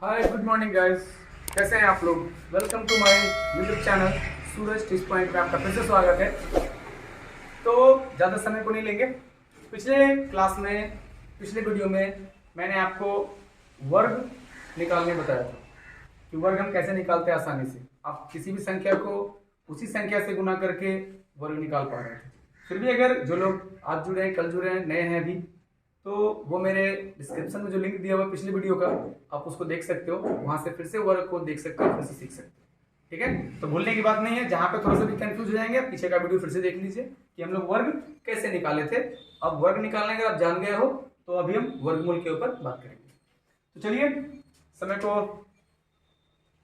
Hi good morning guys, कैसे हैं आप लोग। Welcome to my YouTube channel Suraj tips point में आपका फिर से स्वागत है। तो ज़्यादा समय को नहीं लेंगे। पिछले वीडियो में मैंने आपको वर्ग निकालने बताया था कि वर्ग हम कैसे निकालते हैं आसानी से। आप किसी भी संख्या को उसी संख्या से गुना करके वर्ग निकाल पा रहे थे। फिर भी अगर जो लोग आज जुड़े हैं, कल जुड़े हैं, नए हैं अभी, तो वो मेरे डिस्क्रिप्शन में जो लिंक दिया हुआ है पिछले वीडियो का, आप उसको देख सकते हो। वहां से फिर से वर्ग को देख सकते हो, फिर से सीख सकते हो। ठीक है, तो भूलने की बात नहीं है। जहां पे थोड़ा सा भी कंफ्यूज हो जाएंगे, पीछे का वीडियो फिर से देख लीजिए कि हम लोग वर्ग कैसे निकाले थे। अब वर्ग निकालने का आप जान गए हो, तो अभी हम वर्गमूल के ऊपर बात करेंगे। तो चलिए समय को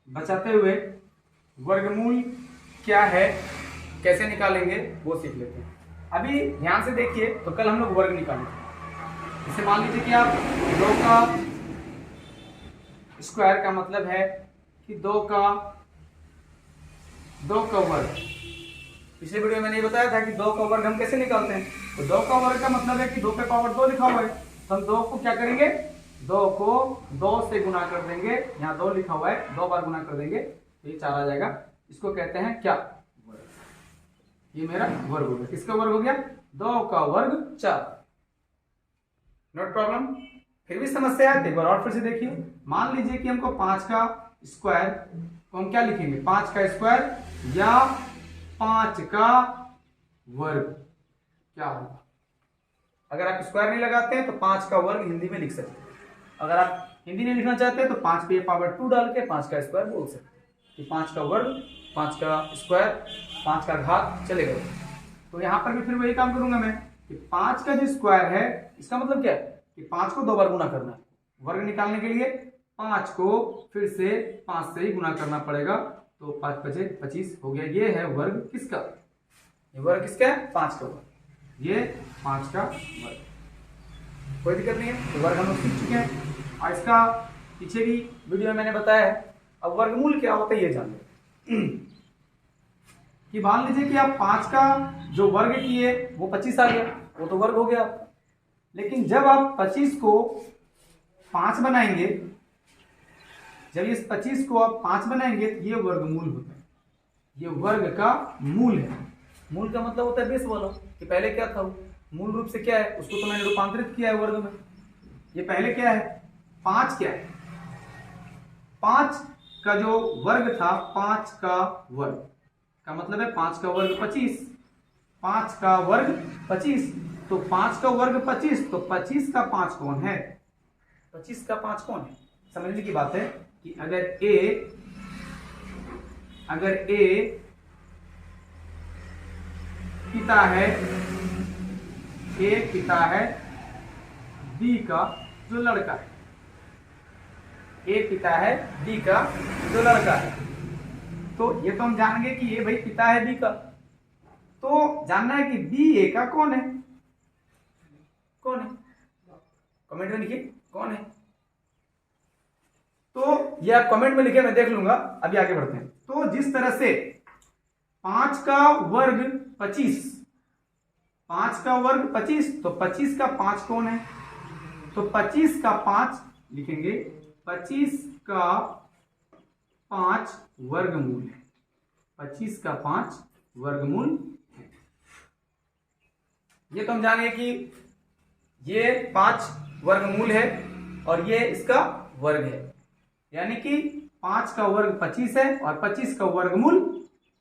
बचाते हुए वर्गमूल क्या है, कैसे निकालेंगे, वो सीख लेते हैं। अभी ध्यान से देखिए, तो कल हम लोग वर्ग निकाले थे। जैसे मान लीजिए कि आप 2 का स्क्वायर का मतलब है कि 2 का वर्ग। पिछले वीडियो में मैंने ये बताया था कि 2 का वर्ग हम कैसे निकालते हैं। तो 2 का वर्ग का मतलब है कि 2 पे पावर 2 लिखा हुआ है, तो हम 2 को क्या करेंगे, 2 को 2 से गुना कर देंगे। यहाँ 2 लिखा हुआ है, 2 बार गुना कर देंगे तो ये 4 आ जाएगा। इसको कहते हैं क्या, वर्ग। ये मेरा वर्ग हो गया। किसका वर्ग हो गया, 2 का वर्ग 4। Note problem. फिर भी समस्या है, एक बार और फिर से देखिए। मान लीजिए कि हमको 5 का स्क्वायर को हम क्या लिखेंगे, 5 का स्क्वायर या 5 का वर्ग क्या होगा। अगर आप स्क्वायर नहीं लगाते हैं तो 5 का वर्ग हिंदी में लिख सकते हैं। अगर आप हिंदी नहीं लिखना चाहते हैं तो 5 पे पावर 2 डाल के 5 का स्क्वायर बोल सकते हैं कि 5 का वर्ग, 5 का स्क्वायर, 5 का घात चलेगा। तो यहां पर भी फिर वही काम करूंगा मैं कि 5 का जो स्क्वायर है, इसका मतलब क्या है कि 5 को 2 बार गुना करना है। वर्ग निकालने के लिए 5 को फिर से 5 से ही गुना करना पड़ेगा, तो 5 बचे 25 हो गया। ये है वर्ग किसका, ये वर्ग किसका है, 5 का वर्ग। ये 5 का वर्ग, कोई दिक्कत नहीं है। तो वर्ग हम लोग सीख चुके हैं और इसका पीछे भी वीडियो में मैंने बताया है। अब वर्गमूल क्या होता है ये जान लो। कि मान लीजिए कि आप 5 का जो वर्ग किए वो 25 आ गया, वो तो वर्ग हो गया आपका। लेकिन जब आप 25 को 5 बनाएंगे, जब इस 25 को आप 5 बनाएंगे तो ये वर्गमूल होता है। ये वर्ग का मूल है। मूल का मतलब होता है बेस वाला, कि पहले क्या था, मूल रूप से क्या है उसको तो मैंने रूपांतरित किया है वर्ग में। ये पहले क्या है, 5 क्या है, 5 का जो वर्ग था, 5 का वर्ग का मतलब है 5 का वर्ग 25। 5 का वर्ग 25, तो 5 का वर्ग 25, तो 25 का 5 कौन है, 25 का 5 कौन है। समझने की बात है कि अगर ए पिता है, ए पिता है बी का जो लड़का है, ए पिता है बी का जो लड़का है, तो ये तो हम जानेंगे कि ये भाई पिता है बी का। तो जानना है कि बी ए का कौन है, कौन है, कमेंट में लिखिए कौन है। तो ये आप कमेंट में लिखे, मैं देख लूंगा। अभी आगे बढ़ते हैं। तो जिस तरह से 5 का वर्ग 25, 5 का वर्ग 25, तो 25 का 5 कौन है, तो 25 का 5 लिखेंगे, 25 का 5 वर्गमूल है, 25 का 5 वर्गमूल है। ये तो हम जानेंगे कि ये 5 वर्गमूल है और ये इसका वर्ग है। यानी कि 5 का वर्ग 25 है और 25 का वर्गमूल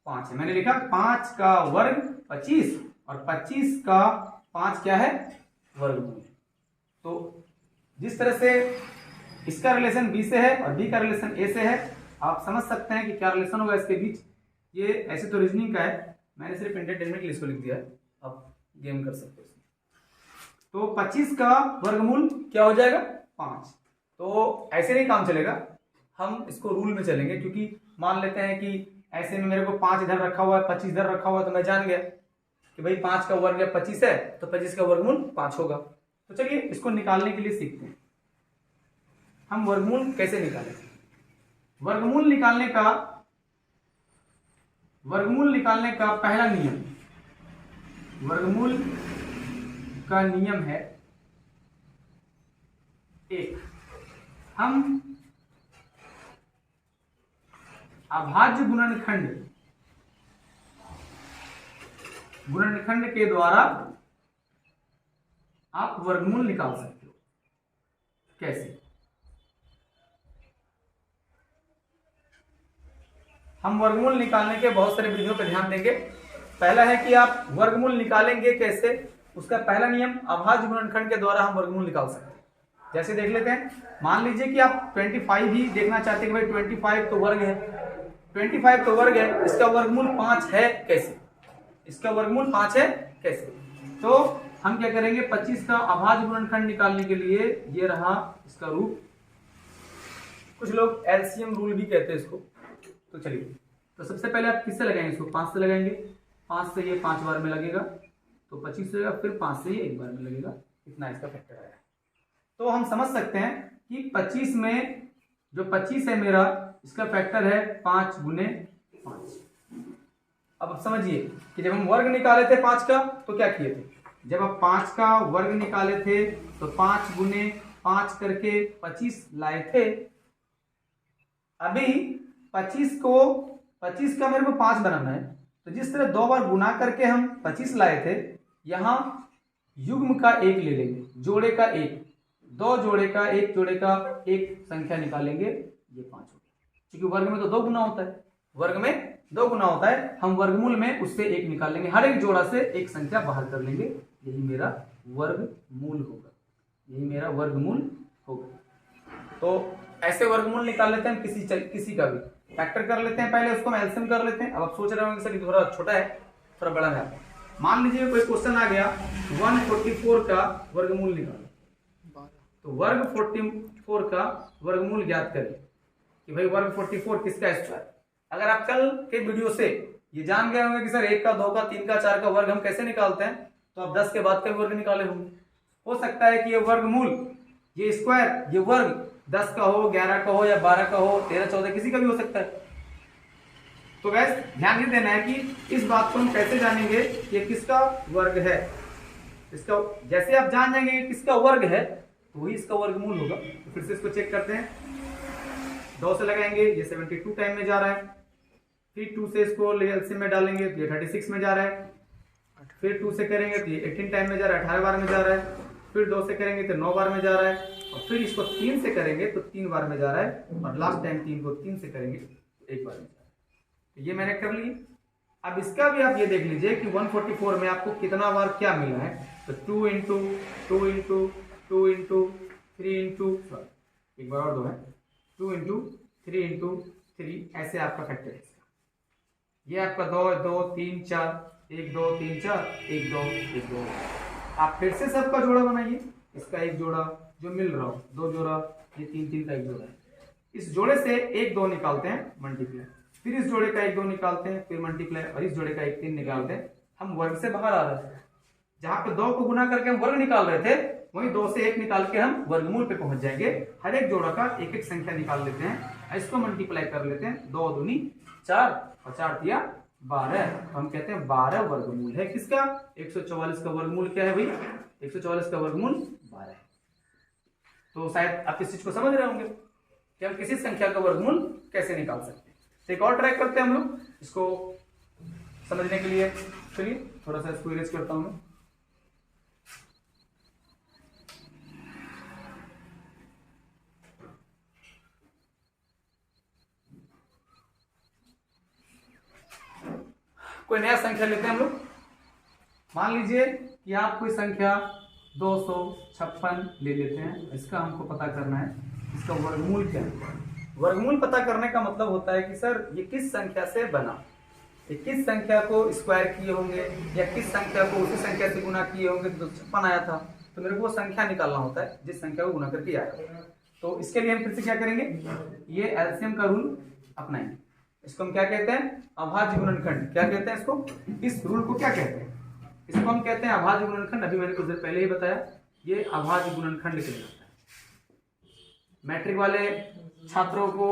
5 है। मैंने लिखा 5 का वर्ग 25 और 25 का 5 क्या है, वर्गमूल है। तो जिस तरह से इसका रिलेशन बी से है और बी का रिलेशन ए से है, आप समझ सकते हैं कि क्या रिलेशन होगा इसके बीच। ये ऐसे तो रीजनिंग का है, मैंने सिर्फ एंटरटेनमेंट के लिए इसको लिख दिया है, आप गेम कर सकते हो। तो 25 का वर्गमूल क्या हो जाएगा, 5। तो ऐसे नहीं काम चलेगा, हम इसको रूल में चलेंगे। क्योंकि मान लेते हैं कि ऐसे में मेरे को 5 इधर रखा हुआ है, 25 इधर रखा हुआ है, तो मैं जान गया कि भाई 5 का वर्ग 25 है, तो 25 का वर्गमूल 5 होगा। तो चलिए इसको निकालने के लिए सीखते हैं। हम वर्गमूल कैसे निकालें। वर्गमूल निकालने का पहला नियम, वर्गमूल का नियम है 1। हम अभाज्य गुणनखंड के द्वारा आप वर्गमूल निकाल सकते हो। कैसे? हम वर्गमूल निकालने के बहुत सारे विधियों पर ध्यान देंगे। पहला है कि आप वर्गमूल निकालेंगे कैसे, उसका पहला नियम, अभाज्य गुणनखंड के द्वारा हम वर्गमूल निकाल सकते हैं। जैसे देख लेते हैं, मान लीजिए कि आप 25 ही देखना चाहते हैं कि भाई 25 तो वर्ग है, 25 तो वर्ग है, इसका वर्गमूल 5 है कैसे, इसका वर्गमूल 5 है कैसे? तो हम क्या करेंगे, 25 का अभाज्य गुणनखंड निकालने के लिए ये रहा इसका रूप। कुछ लोग एलसीएम रूल भी कहते हैं इसको। तो चलिए, तो सबसे पहले आप किससे लगाएंगे इसको? 5 से लगाएंगे। 5 से ये 5 बार में लगेगा तो 25 होगा, फिर 5 से ये 1 बार में लगेगा, इतना इसका फैक्टर आएगा। तो हम समझ सकते हैं कि 25 में जो 25 है मेरा, इसका फैक्टर है 5 गुने 5। अब समझिए कि जब हम वर्ग निकाले थे 5 का तो क्या किए थे, जब आप 5 का वर्ग निकाले थे तो 5 गुने 5 करके 25 लाए थे। अभी 25 का मेरे को 5 बनाना है, तो जिस तरह 2 बार गुना करके हम 25 लाए थे, यहां युग्म का 1 ले लेंगे, जोड़े का 1, 2 जोड़े का 1, जोड़े का 1 संख्या निकालेंगे, ये 5 हो गया। क्योंकि वर्ग में तो 2 गुना होता है, वर्ग में 2 गुना होता है, हम वर्गमूल में उससे 1 निकाल लेंगे, हर एक जोड़ा से एक संख्या बाहर कर लेंगे, यही मेरा वर्गमूल होगा, यही मेरा वर्गमूल होगा। तो ऐसे वर्गमूल निकाल लेते हैं किसी का भी, फैक्टर कर लेते हैं, पहले उसको एलसीएम कर लेते हैं। अब आप सोच रहे होंगे सर थोड़ा छोटा है, थोड़ा बड़ा है। मान लीजिए कोई क्वेश्चन आ गया 144 का वर्गमूल निकालो, तो वर्ग 44 का वर्गमूल ज्ञात करें कि भाई वर्ग 44 किसका स्क्वायर। अगर आप कल के वीडियो से ये जान गए होंगे कि सर 1 का 2 का 3 का 4 का वर्ग हम कैसे निकालते हैं, तो आप 10 के बाद का वर्ग निकाले होंगे। हो सकता है कि ये वर्गमूल, ये स्क्वायर, ये वर्ग 10 का हो, 11 का हो, या 12 का हो, 13, 14 किसी का भी हो सकता है। तो वैसे ध्यान ये देना है कि इस बात को हम कैसे जानेंगे कि किसका वर्ग है। इसका जैसे आप जान जाएंगे कि किसका वर्ग है तो वही इसका वर्गमूल होगा। तो फिर से इसको चेक करते हैं, 2 से लगाएंगे, ये 72 टाइम में जा रहा है, फिर 2 से इसको एलसीएम में डालेंगे तो ये 36 में जा रहा है, फिर 2 से करेंगे तो ये 18 टाइम में जा रहा है, 18 बार में जा रहा है, फिर 2 से करेंगे तो 9 बार में जा रहा है, और फिर इसको 3 से करेंगे तो 3 बार में जा रहा है, और लास्ट टाइम 3 को 3 से करेंगे तो 1 बार में जा रहा है। तो ये मैंने कर ली। अब इसका भी आप ये देख लीजिए कि 144 में आपको कितना बार क्या मिला है, तो 2 इंटू 2 इंटू 2 इंटू 3 इंटू, एक बार और 2 है, 2 इंटू 3 इंटू 3, ऐसे आपका फैक्टर है। ये आपका 2 2 3 4, 1 2 3 4, 1 2 1 2। आप फिर से सबका जोड़ा बनाइए, इसका एक जोड़ा जो मिल रहा हो, 2 जोड़ा, ये 3 3 का एक जोड़ा है, इस जोड़े से 1 2 निकालते हैं मल्टीप्लाई, फिर इस जोड़े का 1 2 निकालते हैं, फिर मल्टीप्लाई, और इस जोड़े का 1 3 निकालते हैं। हम वर्ग से बाहर आ रहे हैं, जहां पे 2 को गुना करके हम वर्ग निकाल रहे थे, वहीं 2 से 1 निकाल के हम वर्गमूल पे पहुंच जाएंगे। हर एक जोड़ा का एक एक संख्या निकाल लेते हैं, इसको मल्टीप्लाई कर लेते हैं, 2 दूनी 4 और 4 दिया 12, तो हम कहते हैं 12 वर्गमूल है किसका, 144 का वर्गमूल क्या है भाई, 144 का वर्गमूल 12 है। तो शायद आप इस चीज को समझ रहे होंगे कि हम किसी संख्या का वर्गमूल कैसे निकाल सकते हैं। तो एक और ट्राई करते हैं हम लोग इसको समझने के लिए। चलिए थोड़ा सा इसको इरेज करता हूं मैं। कोई नया संख्या लेते हैं हम लोग। मान लीजिए कि आप कोई संख्या 256 ले लेते हैं, इसका हमको पता करना है इसका वर्गमूल क्या है। वर्गमूल पता करने का मतलब होता है कि सर ये किस संख्या से बना, ये किस संख्या को स्क्वायर किए होंगे या किस संख्या को उसी संख्या से गुना किए होंगे तो 56 आया था, तो मेरे को वो संख्या निकालना होता है जिस संख्या को गुना करके आया। तो इसके लिए हम फिर से क्या करेंगे, ये एलसीएम का रूल अपनाएंगे। इसको हम क्या कहते हैं, अभाज्य गुणनखंड। क्या कहते हैं इसको, इस रूल को क्या कहते हैं, इसको हम कहते हैं अभाज्य गुणनखंड। अभी मैंने कुछ देर पहले ही बताया, ये अभाज्य गुणनखंड कहलाता है। मैट्रिक वाले छात्रों को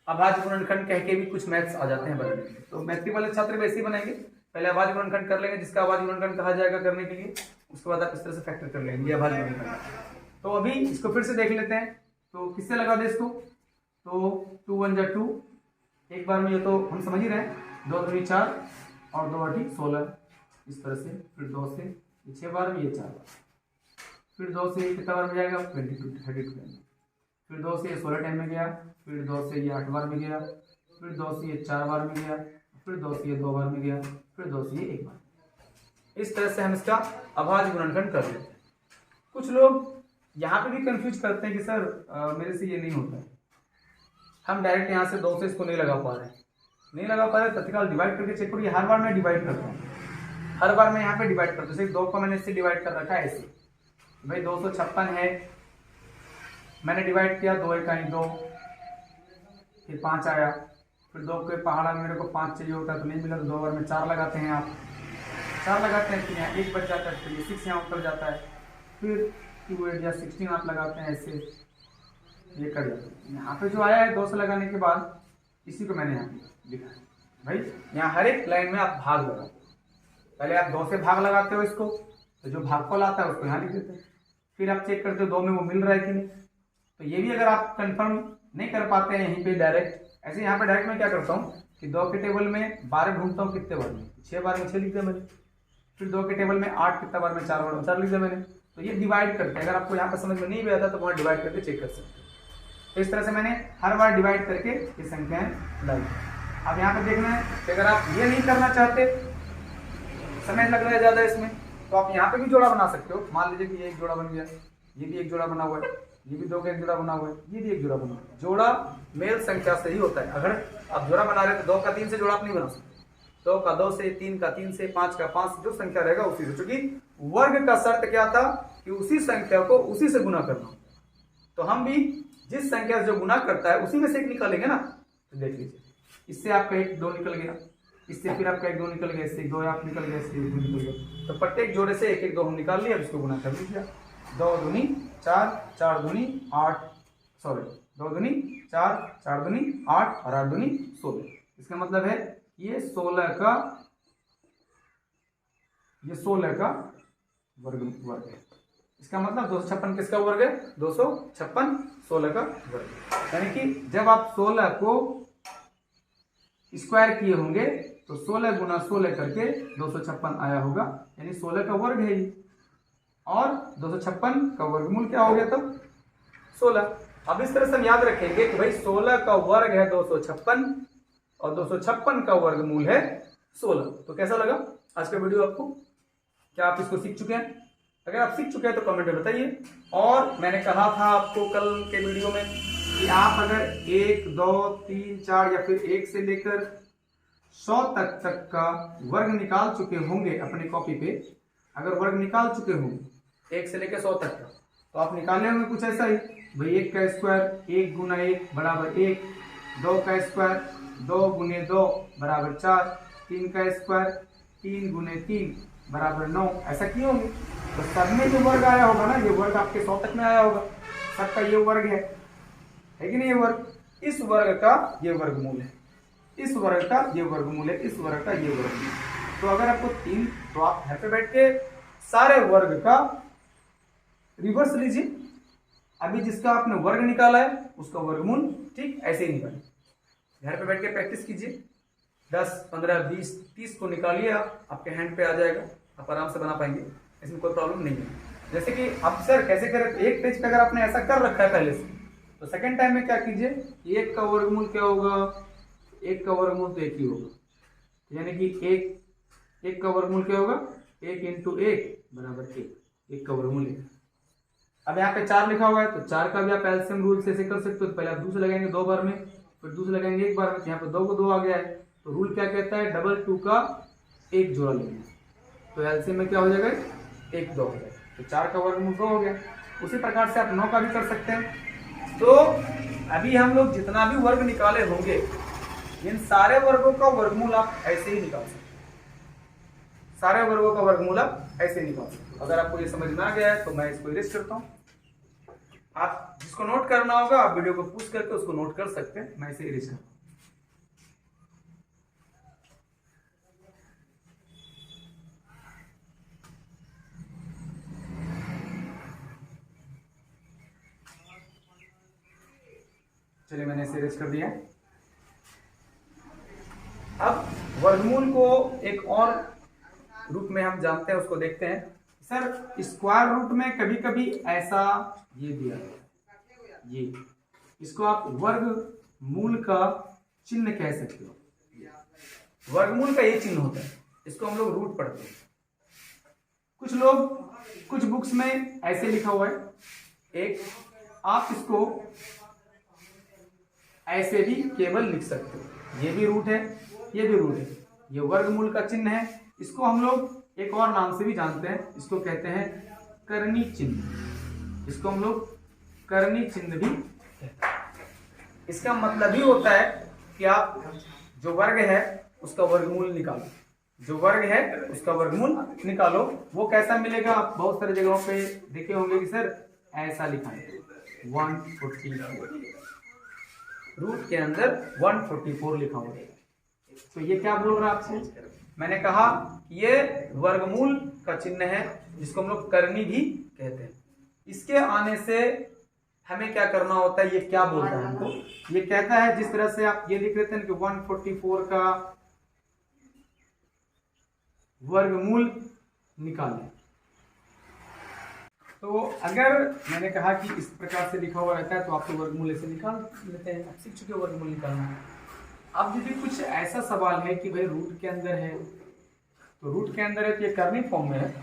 अभाज्य गुणनखंड कह के भी कुछ मैथ्स आ जाते हैं बनाने के लिए, तो मैट्रिक वाले छात्र भी ऐसे ही बनाएंगे, पहले अभाज्य गुणनखंड कर लेंगे जिसका अभाज्य गुणनखंड कहा जाएगा करने के लिए, उसके बाद आप इस तरह से फैक्टर कर लेंगे ये अभाज्य गुणनखंड। तो अभी इसको फिर से देख लेते हैं, तो किससे लगा दे इसको, तो 2 1 जा 2, एक बार में ये तो हम समझ ही रहे हैं, 2 दूनी 4 और 2 8 16 इस तरह से। फिर 2 से 6 बार में, ये 4 बार, फिर 2 से कितना बार में जाएगा 22 32 टाइम, फिर 2 से ये 16 टाइम में गया, फिर 2 से ये 8 बार में गया, फिर 2 से ये 4 बार में गया, फिर 2 से ये 2 बार में गया, फिर 2 से ये 1 बार। इस तरह से हम इसका अभाज्य गुणनखंड कर लेते हैं। कुछ लोग यहाँ पे भी कंफ्यूज करते हैं कि सर मेरे से ये नहीं होता है, हम डायरेक्ट यहाँ से 2 से इसको नहीं लगा पा रहे हैं, नहीं लगा पा रहे, तत्काल डिवाइड करके चेक करिए। हर बार मैं डिवाइड करता हूँ, हर बार मैं यहाँ पे डिवाइड करता हूँ। जैसे 2 को मैंने इससे डिवाइड कर रखा है ऐसे, भाई 256 है, मैंने डिवाइड किया, 2 इकाई 2, फिर 5 आया, फिर 2 के पहाड़ा में मेरे को 5 चाहिए होता है तो नहीं मिला, तो 2 बार में 4 लगाते हैं आप, 4 लगाते हैं, फिर यहाँ 1 बच जाता है, फिर ये 6 यहाँ उतर जाता है, फिर 2 8 या 16 आप लगाते हैं ऐसे, ये कर जाता है। यहाँ पे जो आया है 2 से लगाने के बाद, इसी को मैंने यहाँ पे लिखा है। भाई यहाँ हर एक लाइन में आप भाग लगाते हो, पहले आप 2 से भाग लगाते हो इसको, तो जो भागफल आता है उसको यहाँ लिख देते हैं, फिर आप चेक करते हो 2 में वो मिल रहा है कि नहीं। तो ये भी अगर आप कंफर्म नहीं कर पाते हैं यहीं पे डायरेक्ट, ऐसे यहाँ पे डायरेक्ट मैं क्या करता हूँ कि 2 के टेबल में 12 ढूंढता हूँ, कितने बार में 6 बार में 6 लिख दिया मैंने, फिर 2 के टेबल में 8 कितना बार में 4 बार में 4 लिख दिया मैंने। तो ये डिवाइड करते हैं, अगर आपको यहाँ पर समझ में नहीं भी आता तो वहाँ डिवाइड करके चेक कर सकते हैं। तो इस तरह से मैंने हर बार डिवाइड करके ये संख्याएं डाली। अब यहाँ पे देखना है कि अगर आप ये नहीं करना चाहते, समय लग रहा है ज़्यादा इसमें, तो आप यहाँ पे भी जोड़ा बना सकते हो। मान लीजिए कि ये एक जोड़ा बन गया, ये भी एक जोड़ा बना हुआ है, ये भी 2 का एक जोड़ा बना हुआ है, ये भी एक जोड़ा बना हुआ है। जोड़ा मेल संख्या से ही होता है। अगर आप जोड़ा बना रहे तो 2 का 3 से जोड़ा आप नहीं बना सकते, 2 का 2 से, 3 का 3 से, 5 का 5 से, जो संख्या रहेगा उसी से। क्योंकि वर्ग का शर्त क्या था कि उसी संख्या को उसी से गुना करना होता है। तो हम भी जिस संख्या से जो गुना करता है उसी में से एक निकालेंगे ना। तो देख लीजिए, इससे आपका 1 2 निकल गया, इससे फिर आपका 1 2 निकल गया, इससे 2 आप निकल गया, इससे 1 2 निकल गया। तो प्रत्येक जोड़े से 1 1 2 हम निकाल लिया, अब इसको गुना कर लीजिए। 2 दूनी 4, 4 दूनी 8, 2 दूनी 4, 4 दूनी 8 और 8 दूनी 16। इसका मतलब है ये 16 का वर्ग है। इसका मतलब 256 किसका वर्ग है? 256 16 का वर्ग। यानी कि जब आप 16 को स्क्वायर किए होंगे तो 16 गुना 16 करके 256 आया होगा, यानी 16 का वर्ग है ये। और 256 का वर्गमूल क्या हो गया तब? 16। अब इस तरह से हम याद रखेंगे कि भाई 16 का वर्ग है 256 और 256 का वर्गमूल है 16। तो कैसा लगा आज का वीडियो आपको? क्या आप इसको सीख चुके हैं? अगर आप सीख चुके हैं तो कमेंट में बताइए। और मैंने कहा था आपको कल के वीडियो में कि आप अगर 1 2 3 4 या फिर 1 से लेकर 100 तक का वर्ग निकाल चुके होंगे अपनी कॉपी पे, अगर वर्ग निकाल चुके होंगे 1 से लेकर 100 तक का, तो आप निकाले होंगे कुछ ऐसा ही, भाई 1 का स्क्वायर 1 गुना 1 बराबर 1, 2 का स्क्वायर 2 गुने 2 बराबर 4, 3 का स्क्वायर 3 गुने 3 बराबर 9, ऐसा किए होंगे। तो सब में जो वर्ग आया होगा ना, ये वर्ग आपके 100 तक में आया होगा, सबका ये वर्ग है कि नहीं? ये वर्ग, इस वर्ग का ये वर्गमूल है, इस वर्ग का ये वर्गमूल है, इस वर्ग का ये वर्गमूल है। तो अगर आपको 3, तो आप घर पे बैठ के सारे वर्ग का रिवर्स लीजिए। अभी जिसका आपने वर्ग निकाला है उसका वर्गमूल ठीक ऐसे ही निकालिए, घर पे बैठ के प्रैक्टिस कीजिए। 10 15 20 30 को निकालिए, आपके हैंड पे आ जाएगा, आप आराम से बना पाएंगे, इसमें कोई प्रॉब्लम नहीं है। जैसे कि अब सर कैसे करें, एक पेज पे अगर आपने ऐसा कर रखा है पहले से, तो सेकंड टाइम में क्या कीजिए, 1 का वर्गमूल क्या होगा? 1 का वर्गमूल तो 1 ही होगा, यानी कि 1 का वर्गमूल क्या होगा? 1 × 1 बराबर 1 का वर्गमूल 1। अब यहाँ पे 4 लिखा हुआ है, तो 4 का भी आप एलसीएम रूल से ऐसे कर सकते हो। तो पहले आप 2 से लगाएंगे 2 बार में, फिर 2 से लगाएंगे 1 बार में, यहाँ पे 2 को 2 आ गया है, तो रूल क्या कहता है? डबल 2 का 1 जोड़ा लेंगे, तो एलसीएम में क्या हो जाएगा? 1 2 हो जाएगा, तो 4 का वर्गमूल 2 हो गया। उसी प्रकार से आप 9 का भी कर सकते हैं। तो अभी हम लोग जितना भी वर्ग निकाले होंगे, इन सारे वर्गों का वर्गमूल आप ऐसे ही निकाल सकते हैं, सारे वर्गों का वर्गमूल आप ऐसे ही निकाल सकते हो। अगर आपको ये समझ में आ गया है तो मैं इसको इरेज करता हूँ। आप जिसको नोट करना होगा आप वीडियो को पूछ करके उसको नोट कर सकते हैं, मैं इसे इरेज करता हूँ। चलिए मैंने इसे इरेज कर दिया। अब वर्गमूल को एक और रूप में हम जानते हैं, उसको देखते हैं। सर स्क्वायर रूट में कभी कभी ऐसा ये दिया है, ये इसको आप वर्गमूल का चिन्ह कह सकते हो। वर्गमूल का ये चिन्ह होता है, इसको हम लोग रूट पढ़ते हैं। कुछ बुक्स में ऐसे लिखा हुआ है, एक आप इसको ऐसे भी केवल लिख सकते हो, ये भी रूट है, ये भी रूट है, ये वर्गमूल का चिन्ह है। इसको हम लोग एक और नाम से भी जानते हैं, इसको कहते हैं करनी चिन्ह। इसको हम लोग करनी चिन्ह भी कहते हैं। इसका मतलब ही होता है कि आप जो वर्ग है उसका वर्गमूल निकालो, जो वर्ग है उसका वर्गमूल निकालो। वो कैसा मिलेगा, आप बहुत सारी जगहों पे देखे होंगे कि सर ऐसा लिखा है 144, रूट के अंदर 144 लिखा हुआ है। तो ये क्या बोल रहा है आपसे, मैंने कहा ये वर्गमूल का चिन्ह है, जिसको हम लोग करनी भी कहते हैं। इसके आने से हमें क्या करना होता है, ये क्या बोलता है हमको, ये कहता है जिस तरह से आप ये लिख लेते हैं कि 144 का वर्गमूल निकालें। तो अगर मैंने कहा कि इस प्रकार से लिखा हुआ रहता है तो आप तो वर्गमूल ऐसे निकाल लेते हैं, आप सीख चुके वर्गमूल निकालना है। अब यदि कुछ ऐसा सवाल है कि भाई रूट के अंदर है, तो रूट के अंदर है तो ये करनी फॉर्म में है,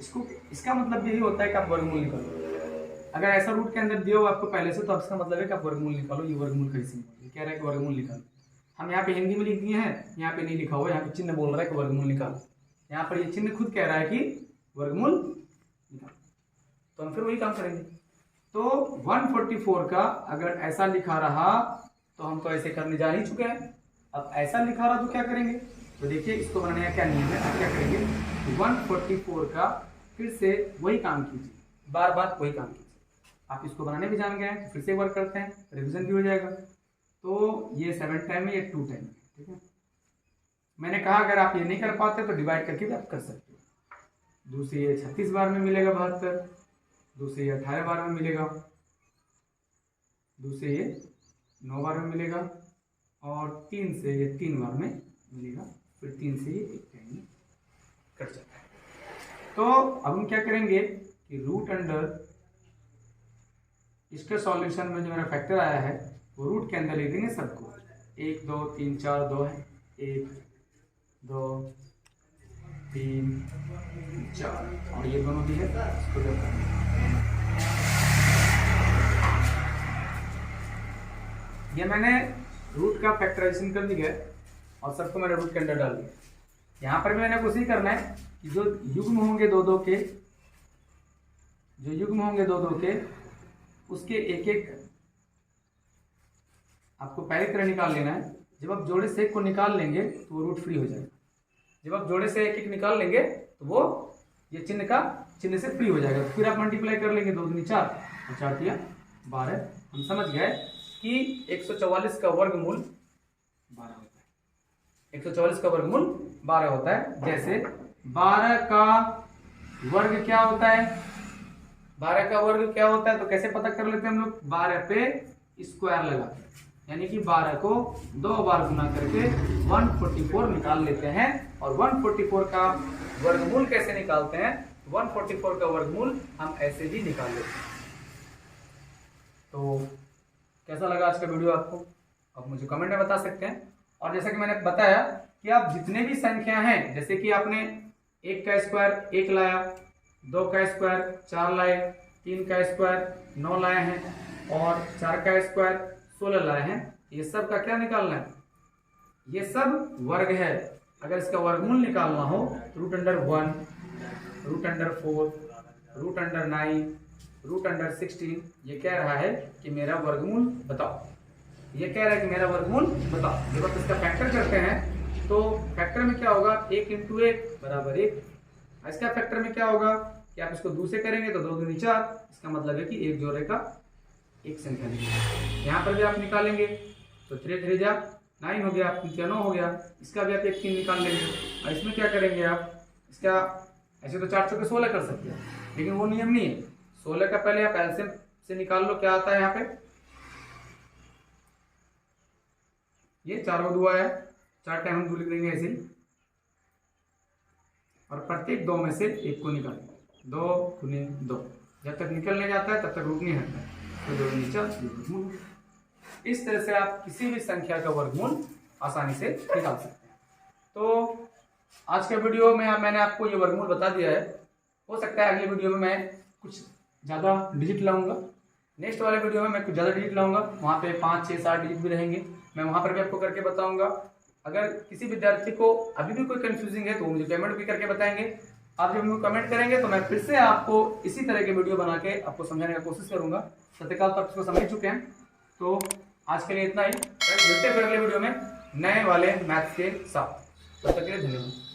इसका मतलब यही होता है कि आप वर्गमूल निकालो। अगर ऐसा रूट के अंदर दिया हो आपको पहले से, तो इसका मतलब है कि आप वर्गमूल निकालो। ये वर्गमूल का सिंबल ये कह रहा है कि वर्गमूल निकालो। हम यहाँ पे हिंदी में लिख दिए हैं, यहाँ पे नहीं लिखा हुआ, यहाँ पे चिन्ह बोल रहा है कि वर्गमूल निकालो। यहाँ पर ये चिन्ह खुद कह रहा है कि वर्गमूल निकालो, तो हम फिर वही काम करेंगे। तो 144 का अगर ऐसा लिखा रहा तो हम तो ऐसे करने जा ही चुके हैं। अब ऐसा लिखा रहा तो क्या करेंगे, तो देखिए इसको बनाने का क्या नियम है। आप क्या करेंगे, 144 का फिर से वही काम कीजिए, बार बार वही काम कीजिए। आप इसको बनाने भी जान गए हैं तो फिर से वर्क करते हैं, रिवीजन भी हो जाएगा। तो ये 7 टाइम है, ये 2 टाइम है, ठीक है। मैंने कहा अगर आप ये नहीं कर पाते तो डिवाइड करके भी आप कर सकते हो। दूसरे ये 36 बार में मिलेगा 72, दूसरे ये 18 बार में मिलेगा, दूसरे ये 9 बार में मिलेगा, और 3 से ये 3 बार में मिलेगा, फिर 3 से ये 1 टाइम में कट जाता है। तो अब हम क्या करेंगे कि रूट अंडर इसके सॉल्यूशन में जो मेरा फैक्टर आया है वो रूट के अंदर लिख देंगे सबको। 1 2 3 4 2 है, 1 2 3 4, और ये दोनों भी है, इसको ये मैंने रूट का फैक्टराइजेशन कर दिया और सबको मैंने रूट के अंदर डाल दिया। यहाँ पर भी मैंने कोशिश करना है कि जो युग्म होंगे दो दो के उसके एक एक आपको पहले तरह निकाल लेना है। जब आप जोड़े से एक को निकाल लेंगे तो वो रूट फ्री हो जाएगा। जब आप जोड़े से एक एक निकाल लेंगे तो वो ये चिन्ह से फ्री हो जाएगा। तो फिर आप मल्टीप्लाई कर लेंगे, 2 दूनी 4 और 4 तिया 12। हम समझ गए कि 144 का वर्गमूल 12 होता है। 144 का वर्गमूल 12 होता है। जैसे 12 का वर्ग क्या होता है, 12 का वर्ग क्या होता है तो कैसे पता कर लेते हैं हम लोग, 12 पे स्क्वायर लगाते हैं, यानी कि 12 को 2 बार गुना करके 144 निकाल लेते हैं। और 144 का वर्गमूल कैसे निकालते हैं, 144 का वर्गमूल हम ऐसे भी निकाल लेते हैं। तो कैसा लगा आज का वीडियो आपको, आप मुझे कमेंट में बता सकते हैं। और जैसा कि मैंने बताया कि आप जितने भी संख्या हैं, जैसे कि आपने 1 का स्क्वायर 1 लाया, 2 का स्क्वायर 4 लाए, 3 का स्क्वायर 9 लाए हैं, और 4 का स्क्वायर 16 लाए हैं, ये सब का क्या निकालना है, ये सब वर्ग है। अगर इसका वर्गमूल निकालना हो तो root under 1, root under 4, root under 9, root under 16, ये कह रहा है कि मेरा वर्गमूल बताओ, ये कह रहा है कि मेरा वर्गमूल बताओ। जब आप इसका फैक्टर करते हैं तो फैक्टर में क्या होगा, 1 × 1 बराबर 1। इसका फैक्टर में क्या होगा कि आप इसको 2 से करेंगे तो 2 दूनी 4, इसका मतलब है कि एक जोड़े का एक संख्या निकालेंगे। यहाँ पर भी आप निकालेंगे तो 3 3 जा 9 हो गया, 3 9 हो गया, इसका भी आप 1 3 निकाल लेंगे। और इसमें क्या करेंगे आप, इसका ऐसे तो 4 चौके 16 कर सकते हैं, लेकिन वो नियम नहीं है। 16 का पहले आप एलसीएम से निकाल लो, क्या आता है यहाँ पे, ये 4 2 है, 4 टाइम हम 2 लिख देंगे ऐसे, और प्रत्येक 2 में से 1 को निकालेंगे। 2 गुने 2, जब तक निकलने जाता है तब तक रुक नहीं हटता है, तो 2 नीचा वर्गमूल। इस तरह से आप किसी भी संख्या का वर्गमूल आसानी से निकाल सकते हैं। तो आज के वीडियो में मैंने आपको ये वर्गमूल बता दिया है। हो सकता है अगले वीडियो में मैं कुछ ज़्यादा डिजिट लाऊंगा, नेक्स्ट वाले वीडियो में मैं कुछ ज़्यादा डिजिट लाऊंगा, वहाँ पे 5, 6, 7 डिजिट भी रहेंगे, मैं वहाँ पर भी आपको करके बताऊंगा। अगर किसी विद्यार्थी को अभी भी कोई कंफ्यूजिंग है तो मुझे कमेंट भी करके बताएंगे। आप जब मुझे कमेंट करेंगे तो मैं फिर से आपको इसी तरह के वीडियो बना के आपको समझाने की कोशिश करूंगा। सत्यकाल तो आप इसको समझ चुके हैं। तो आज के लिए इतना ही, मिलते हैं फिर अगले वीडियो में नए वाले मैथ्स के साथ। तब तक के लिए धन्यवाद।